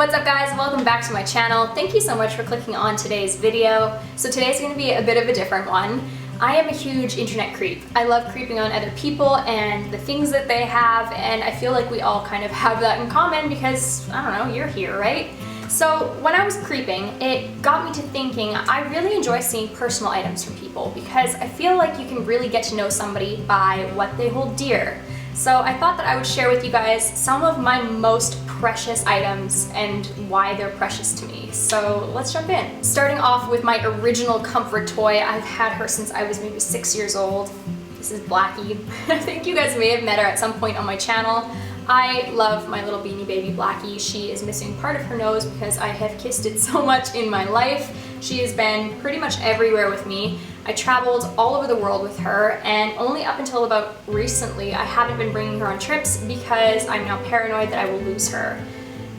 What's up guys, welcome back to my channel. Thank you so much for clicking on today's video. So today's going to be a bit of a different one. I am a huge internet creep. I love creeping on other people and the things that they have, and I feel like we all kind of have that in common because, I don't know, you're here, right? So when I was creeping, it got me to thinking I really enjoy seeing personal items from people because I feel like you can really get to know somebody by what they hold dear. So I thought that I would share with you guys some of my most precious items and why they're precious to me. So let's jump in. Starting off with my original comfort toy. I've had her since I was maybe 6 years old. This is Blackie. I think you guys may have met her at some point on my channel. I love my little beanie baby Blackie. She is missing part of her nose because I have kissed it so much in my life. She has been pretty much everywhere with me. I traveled all over the world with her, and only up until about recently I haven't been bringing her on trips because I'm now paranoid that I will lose her,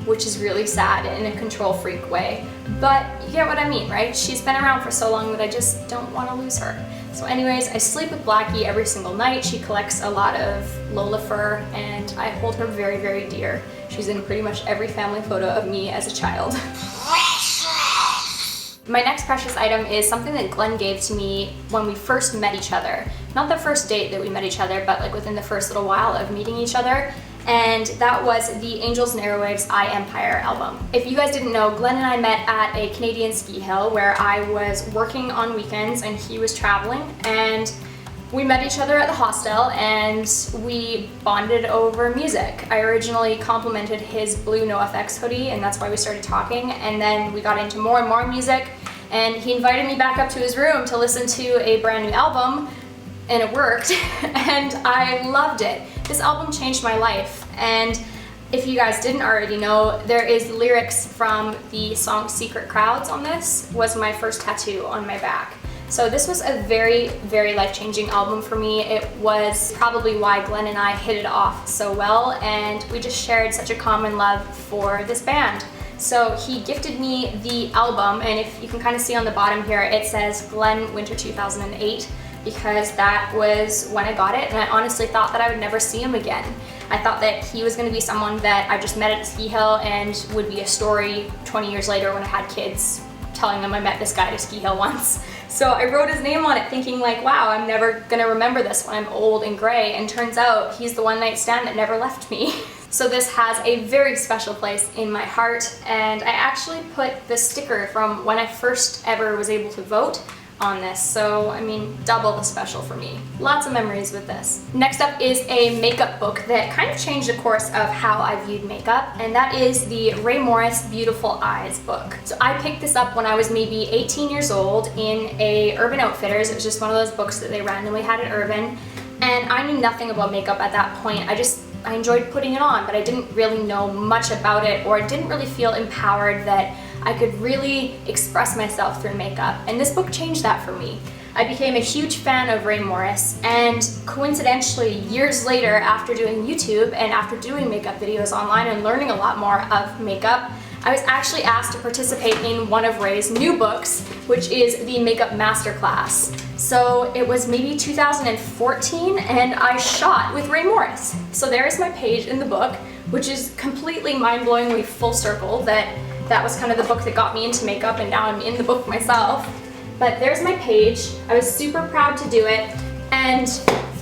which is really sad in a control freak way. But you get what I mean, right? She's been around for so long that I just don't want to lose her. So anyways, I sleep with Blackie every single night. She collects a lot of Lola fur and I hold her very, very dear. She's in pretty much every family photo of me as a child. My next precious item is something that Glenn gave to me when we first met each other. Not the first date that we met each other, but like within the first little while of meeting each other. And that was the Angels and Airwaves I Empire album. If you guys didn't know, Glenn and I met at a Canadian ski hill where I was working on weekends and he was traveling, and we met each other at the hostel and we bonded over music. I originally complimented his blue NoFX hoodie and that's why we started talking, and then we got into more and more music and he invited me back up to his room to listen to a brand new album, and it worked and I loved it. This album changed my life, and if you guys didn't already know, there is lyrics from the song Secret Crowds on this. Was my first tattoo on my back. So this was a very, very life-changing album for me. It was probably why Glenn and I hit it off so well, and we just shared such a common love for this band. So he gifted me the album, and if you can kind of see on the bottom here, it says Glenn Winter 2008, because that was when I got it, and I honestly thought that I would never see him again. I thought that he was going to be someone that I just met at a ski hill and would be a story 20 years later when I had kids, telling them I met this guy at a ski hill once. So I wrote his name on it thinking like, wow, I'm never gonna remember this when I'm old and gray, and turns out he's the one night stand that never left me. So this has a very special place in my heart, and I actually put the sticker from when I first ever was able to vote on this, so I mean, double the special for me. Lots of memories with this. Next up is a makeup book that kind of changed the course of how I viewed makeup, and that is the Ray Morris Beautiful Eyes book. So I picked this up when I was maybe 18 years old in a Urban Outfitters. It was just one of those books that they randomly had at Urban, and I knew nothing about makeup at that point. I enjoyed putting it on, but I didn't really know much about it, or I didn't really feel empowered that I could really express myself through makeup, and this book changed that for me. I became a huge fan of Ray Morris, and coincidentally, years later, after doing YouTube and after doing makeup videos online and learning a lot more of makeup, I was actually asked to participate in one of Ray's new books, which is the Makeup Masterclass. So it was maybe 2014, and I shot with Ray Morris. So there's my page in the book, which is completely mind-blowingly full circle that was kind of the book that got me into makeup, and now I'm in the book myself. But there's my page. I was super proud to do it, and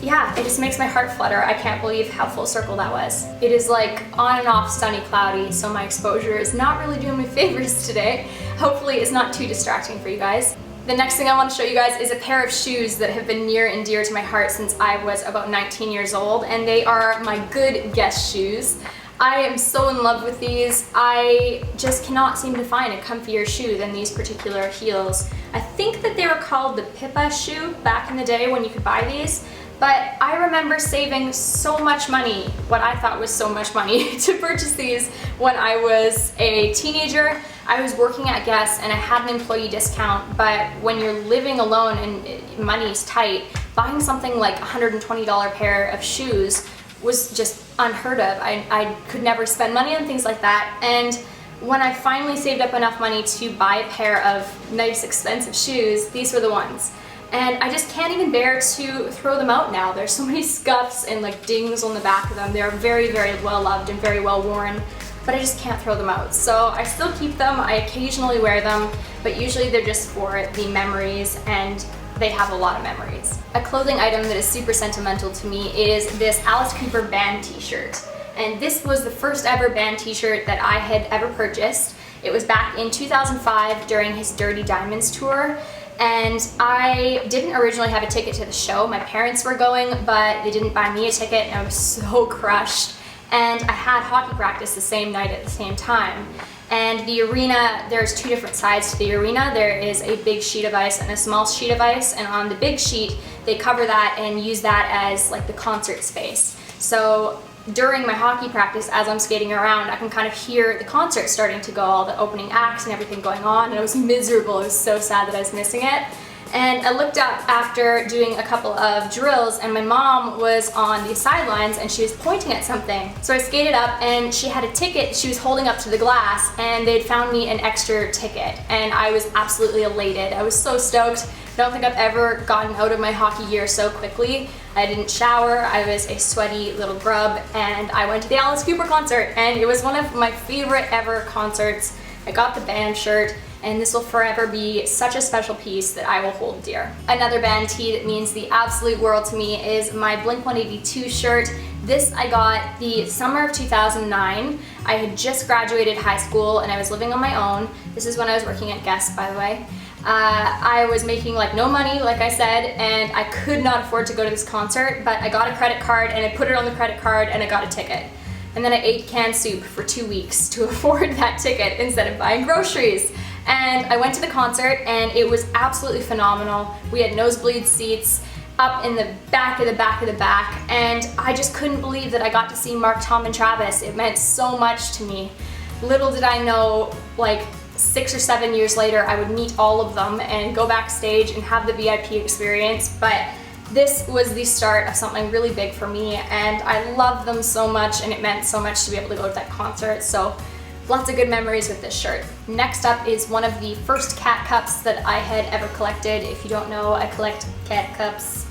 yeah, it just makes my heart flutter. I can't believe how full circle that was. It is like on and off sunny cloudy, so my exposure is not really doing me favors today. Hopefully it's not too distracting for you guys. The next thing I want to show you guys is a pair of shoes that have been near and dear to my heart since I was about 19 years old, and they are my Good Guess shoes. I am so in love with these. I just cannot seem to find a comfier shoe than these particular heels. I think that they were called the Pukas shoe back in the day when you could buy these, but I remember saving so much money, what I thought was so much money, to purchase these when I was a teenager. I was working at Guess and I had an employee discount, but when you're living alone and money's tight, buying something like a $120 pair of shoes was just unheard of. I could never spend money on things like that, and when I finally saved up enough money to buy a pair of nice expensive shoes, these were the ones. And I just can't even bear to throw them out now. There's so many scuffs and like dings on the back of them. They're very, very well loved and very well worn. but I just can't throw them out. So I still keep them, I occasionally wear them, but usually they're just for the memories, and they have a lot of memories. A clothing item that is super sentimental to me is this Alice Cooper band t-shirt. And this was the first ever band t-shirt that I had ever purchased. It was back in 2005 during his Dirty Diamonds tour. And I didn't originally have a ticket to the show. My parents were going, but they didn't buy me a ticket, and I was so crushed. And I had hockey practice the same night at the same time. And the arena, there's two different sides to the arena. There is a big sheet of ice and a small sheet of ice, and on the big sheet, they cover that and use that as like the concert space. So during my hockey practice, as I'm skating around, I can kind of hear the concert starting to go, all the opening acts and everything going on, and I was miserable. I was so sad that I was missing it. And I looked up after doing a couple of drills, and my mom was on the sidelines and she was pointing at something. So I skated up and she had a ticket she was holding up to the glass, and they'd found me an extra ticket, and I was absolutely elated. I was so stoked. I don't think I've ever gotten out of my hockey gear so quickly. I didn't shower, I was a sweaty little grub, and I went to the Alice Cooper concert, and it was one of my favorite ever concerts. I got the band shirt, and this will forever be such a special piece that I will hold dear. Another band tee that means the absolute world to me is my Blink-182 shirt. This I got the summer of 2009. I had just graduated high school and I was living on my own. This is when I was working at Guess, by the way. I was making like no money, like I said, and I could not afford to go to this concert, but I got a credit card and I put it on the credit card and I got a ticket. And then I ate canned soup for 2 weeks to afford that ticket instead of buying groceries. And I went to the concert and it was absolutely phenomenal. We had nosebleed seats up in the back of the back of the back, and I just couldn't believe that I got to see Mark, Tom, and Travis. It meant so much to me. Little did I know, like 6 or 7 years later, I would meet all of them and go backstage and have the VIP experience, but this was the start of something really big for me, and I love them so much, and it meant so much to be able to go to that concert. So lots of good memories with this shirt. Next up is one of the first cat cups that I had ever collected. If you don't know, I collect cat cups.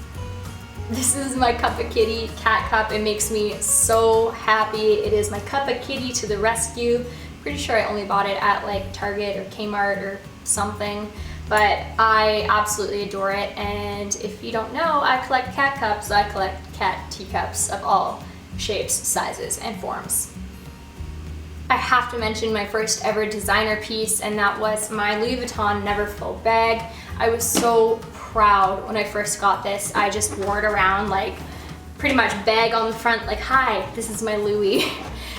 This is my Cup of Kitty cat cup. It makes me so happy. It is my Cup of Kitty to the rescue. Pretty sure I only bought it at like Target or Kmart or something, but I absolutely adore it. And if you don't know, I collect cat cups. I collect cat teacups of all shapes, sizes, and forms. I have to mention my first ever designer piece, and that was my Louis Vuitton Neverfull bag. I was so proud when I first got this. I just wore it around like pretty much bag on the front, like, hi, this is my Louis.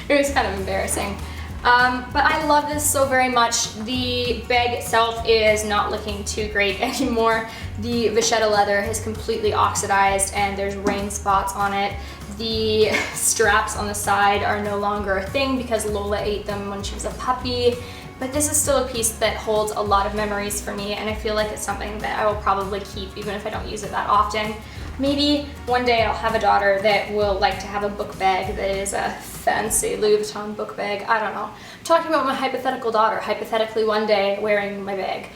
It was kind of embarrassing. But I love this so very much. The bag itself is not looking too great anymore. The vachetta leather has completely oxidized and there's rain spots on it. The straps on the side are no longer a thing because Lola ate them when she was a puppy. But this is still a piece that holds a lot of memories for me, and I feel like it's something that I will probably keep even if I don't use it that often. Maybe one day I'll have a daughter that will like to have a book bag that is a fancy Louis Vuitton book bag. I don't know. I'm talking about my hypothetical daughter, hypothetically one day wearing my bag.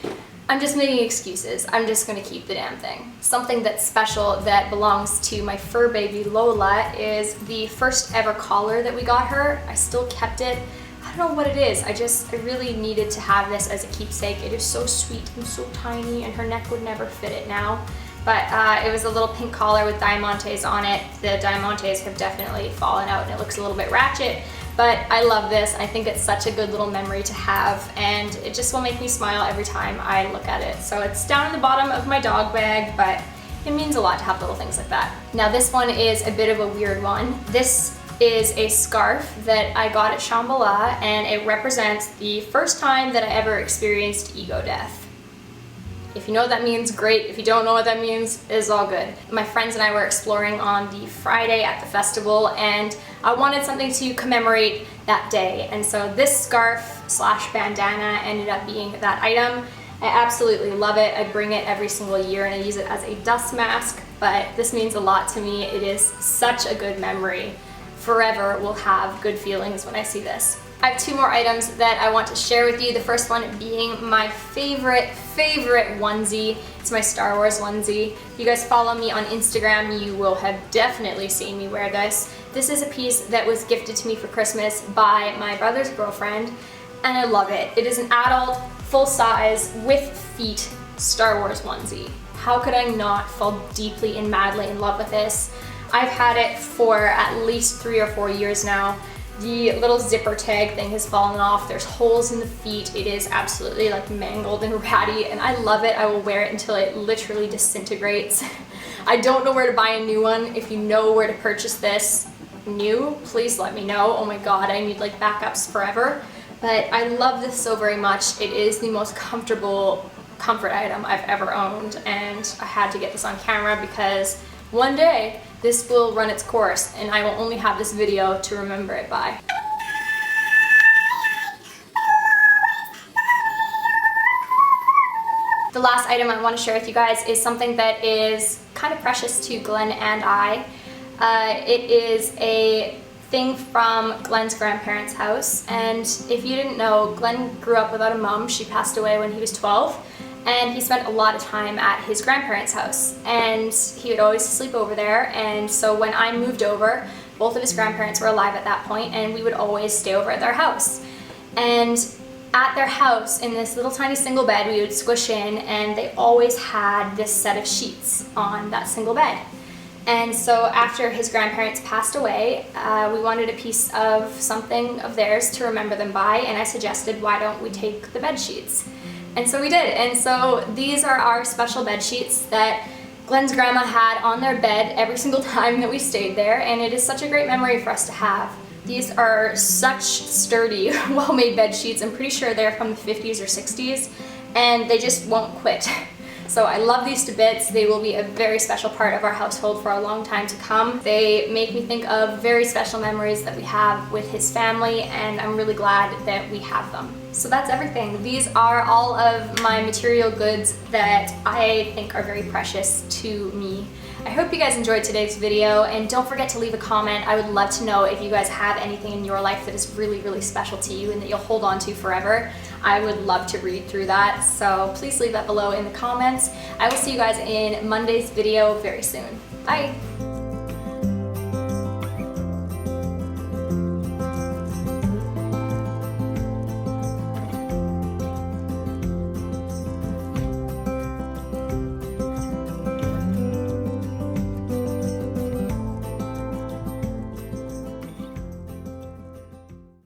I'm just making excuses. I'm just gonna keep the damn thing. Something that's special that belongs to my fur baby Lola is the first ever collar that we got her. I still kept it. I don't know what it is. I really needed to have this as a keepsake. It is so sweet and so tiny, and her neck would never fit it now. But it was a little pink collar with diamantes on it. The diamantes have definitely fallen out and it looks a little bit ratchet, but I love this. I think it's such a good little memory to have, and it just will make me smile every time I look at it. So it's down in the bottom of my dog bag, but it means a lot to have little things like that. Now this one is a bit of a weird one. This is a scarf that I got at Shambhala, and it represents the first time that I ever experienced ego death. If you know what that means, great. If you don't know what that means, it's all good. My friends and I were exploring on the Friday at the festival, and I wanted something to commemorate that day. And so this scarf slash bandana ended up being that item. I absolutely love it. I bring it every single year and I use it as a dust mask, but this means a lot to me. It is such a good memory. Forever will have good feelings when I see this. I have two more items that I want to share with you. The first one being my favorite onesie. It's my Star Wars onesie. If you guys follow me on Instagram, you will have definitely seen me wear this. This is a piece that was gifted to me for Christmas by my brother's girlfriend, and I love it. It is an adult, full size, with feet Star Wars onesie. How could I not fall deeply and madly in love with this? I've had it for at least 3 or 4 years now. The little zipper tag thing has fallen off. There's holes in the feet. It is absolutely like mangled and ratty, and I love it. I will wear it until it literally disintegrates. I don't know where to buy a new one. If you know where to purchase this new, please let me know. Oh my god, I need like backups forever. But I love this so very much. It is the most comfortable comfort item I've ever owned, and I had to get this on camera because one day this will run its course and I will only have this video to remember it by. The last item I want to share with you guys is something that is kind of precious to Glenn and I. It is a thing from Glenn's grandparents' house, and if you didn't know, Glenn grew up without a mom. She passed away when he was 12, and he spent a lot of time at his grandparents' house, and he would always sleep over there. And so when I moved over, both of his grandparents were alive at that point, and we would always stay over at their house. And at their house, in this little tiny single bed, we would squish in, and they always had this set of sheets on that single bed. And so after his grandparents passed away, we wanted a piece of something of theirs to remember them by, and I suggested, why don't we take the bed sheets? And so we did. And so these are our special bed sheets that Glenn's grandma had on their bed every single time that we stayed there, and it is such a great memory for us to have. These are such sturdy, well-made bed sheets. I'm pretty sure they're from the 50s or 60s, and they just won't quit. So I love these to bits. They will be a very special part of our household for a long time to come. They make me think of very special memories that we have with his family, and I'm really glad that we have them. So that's everything. These are all of my material goods that I think are very precious to me. I hope you guys enjoyed today's video, and don't forget to leave a comment. I would love to know if you guys have anything in your life that is really, really special to you and that you'll hold on to forever. I would love to read through that, so please leave that below in the comments. I will see you guys in Monday's video very soon. Bye!